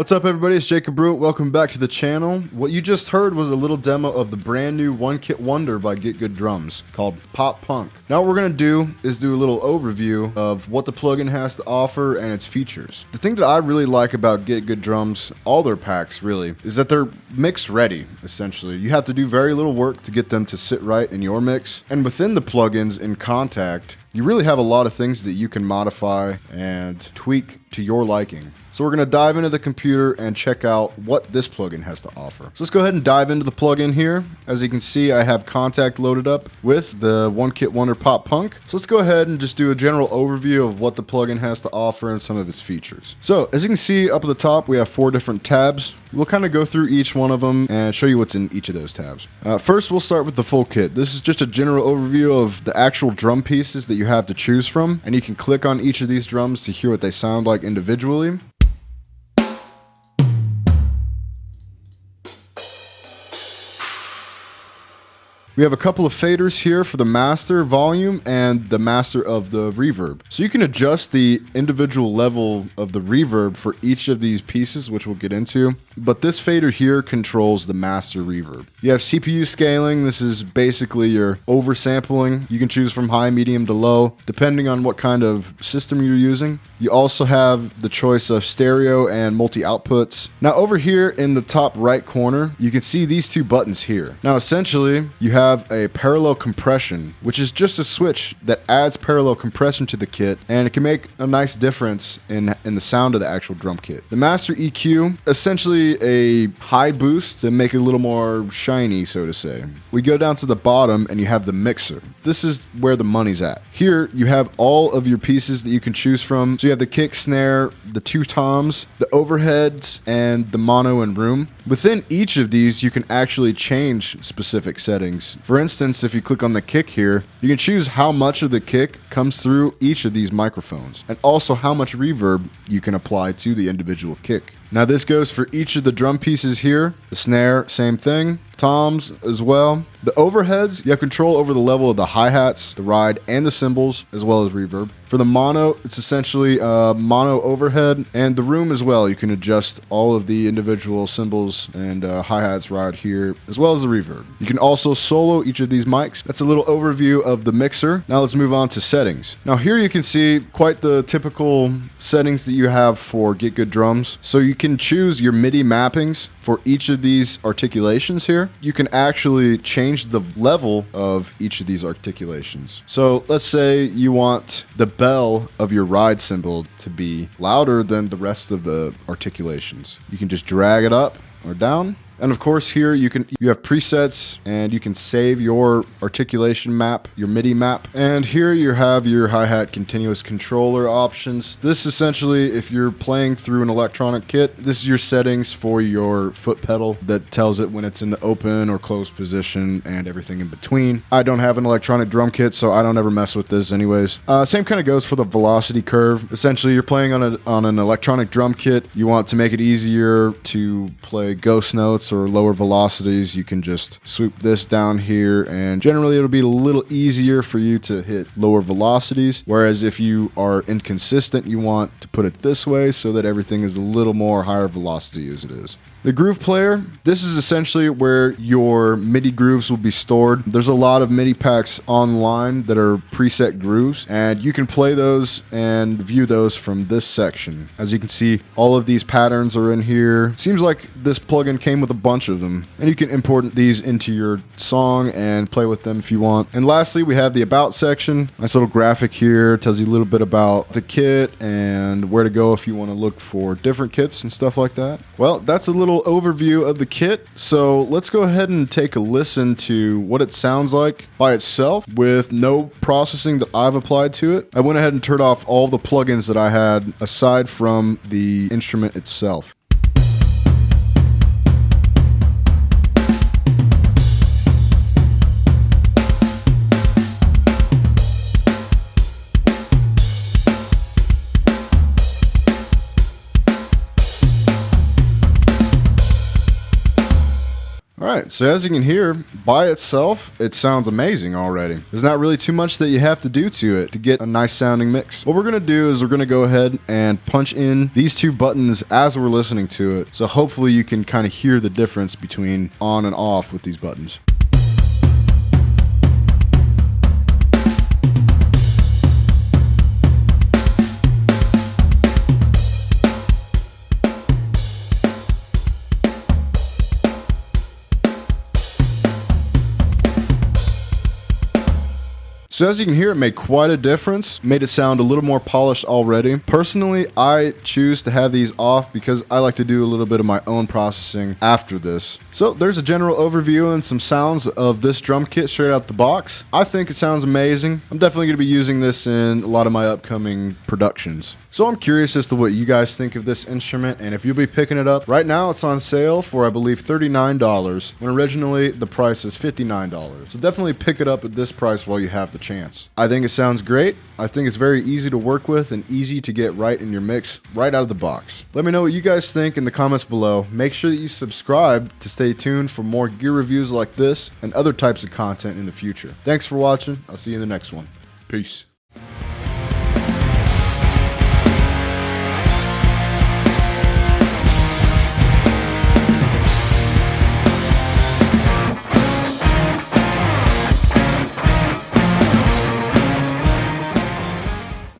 What's up, everybody? It's Jacob Brew. Welcome back to the channel. What you just heard was a little demo of the brand new One Kit Wonder by GetGood Drums called Pop Punk. Now what we're going to do is do a little overview of what the plugin has to offer and its features. The thing that I really like about GetGood Drums, all their packs really, is that they're mix ready, essentially. You have to do very little work to get them to sit right in your mix. And within the plugins in Contact, you really have a lot of things that you can modify and tweak to your liking. So we're going to dive into the computer and check out what this plugin has to offer. So let's go ahead and dive into the plugin here. As you can see, I have Contact loaded up with the One Kit Wonder Pop Punk. So let's go ahead and just do a general overview of what the plugin has to offer and some of its features. So as you can see up at the top, we have 4 different tabs. We'll kind of go through each one of them and show you what's in each of those tabs. First, we'll start with the full kit. This is just a general overview of the actual drum pieces that you have to choose from, and you can click on each of these drums to hear what they sound like individually. We have a couple of faders here for the master volume and the master of the reverb. So you can adjust the individual level of the reverb for each of these pieces, which we'll get into. But this fader here controls the master reverb. You have CPU scaling. This is basically your oversampling. You can choose from high, medium to low, depending on what kind of system you're using. You also have the choice of stereo and multi-outputs. Now over here in the top right corner, you can see these 2 buttons here. Now essentially, you have a parallel compression, which is just a switch that adds parallel compression to the kit, and it can make a nice difference in the sound of the actual drum kit. The master EQ, essentially a high boost to make it a little more shiny, so to say. We go down to the bottom and you have the mixer. This is where the money's at. Here you have all of your pieces that you can choose from. So you have the kick, snare, the 2 toms, the overheads, and the mono and room. Within each of these, you can actually change specific settings. For instance, if you click on the kick here, you can choose how much of the kick comes through each of these microphones, and also how much reverb you can apply to the individual kick. Now this goes for each of the drum pieces here. The snare, same thing. Toms as well. The overheads, you have control over the level of the hi-hats, the ride, and the cymbals, as well as reverb. For the mono, it's essentially mono overhead, and the room as well. You can adjust all of the individual cymbals and hi-hats ride here, as well as the reverb. You can also solo each of these mics. That's a little overview of the mixer. Now let's move on to settings. Now here you can see quite the typical settings that you have for GetGood Drums. So you can choose your MIDI mappings for each of these articulations here. You can actually change the level of each of these articulations. So let's say you want the bell of your ride cymbal to be louder than the rest of the articulations. You can just drag it up or down. And of course here you have presets, and you can save your articulation map, your MIDI map. And here you have your hi-hat continuous controller options. This essentially, if you're playing through an electronic kit, this is your settings for your foot pedal that tells it when it's in the open or closed position and everything in between. I don't have an electronic drum kit, so I don't ever mess with this anyways. Same kind of goes for the velocity curve. Essentially, you're playing on an electronic drum kit. You want to make it easier to play ghost notes or lower velocities. You can just swoop this down here, and generally it'll be a little easier for you to hit lower velocities. Whereas if you are inconsistent, you want to put it this way so that everything is a little more higher velocity as it is. The groove player, this is essentially where your MIDI grooves will be stored. There's a lot of MIDI packs online that are preset grooves, and you can play those and view those from this section. As you can see, all of these patterns are in here. Seems like this plugin came with a bunch of them, and you can import these into your song and play with them if you want. And lastly, we have the About section. Nice little graphic here, tells you a little bit about the kit and where to go if you want to look for different kits and stuff like that. Well, that's a little overview of the kit. So let's go ahead and take a listen to what it sounds like by itself with no processing that I've applied to it. I went ahead and turned off all the plugins that I had aside from the instrument itself. Alright, so as you can hear, by itself, it sounds amazing already. There's not really too much that you have to do to it to get a nice sounding mix. What we're going to do is we're going to go ahead and punch in these two buttons as we're listening to it. So hopefully you can kind of hear the difference between on and off with these buttons. So as you can hear, it made quite a difference, made it sound a little more polished already. Personally, I choose to have these off because I like to do a little bit of my own processing after this. So there's a general overview and some sounds of this drum kit straight out the box. I think it sounds amazing. I'm definitely going to be using this in a lot of my upcoming productions. So I'm curious as to what you guys think of this instrument and if you'll be picking it up. Right now it's on sale for I believe $39 when originally the price is $59. So definitely pick it up at this price while you have the chance. I think it sounds great. I think it's very easy to work with and easy to get right in your mix right out of the box. Let me know what you guys think in the comments below. Make sure that you subscribe to stay tuned for more gear reviews like this and other types of content in the future. Thanks for watching. I'll see you in the next one. Peace.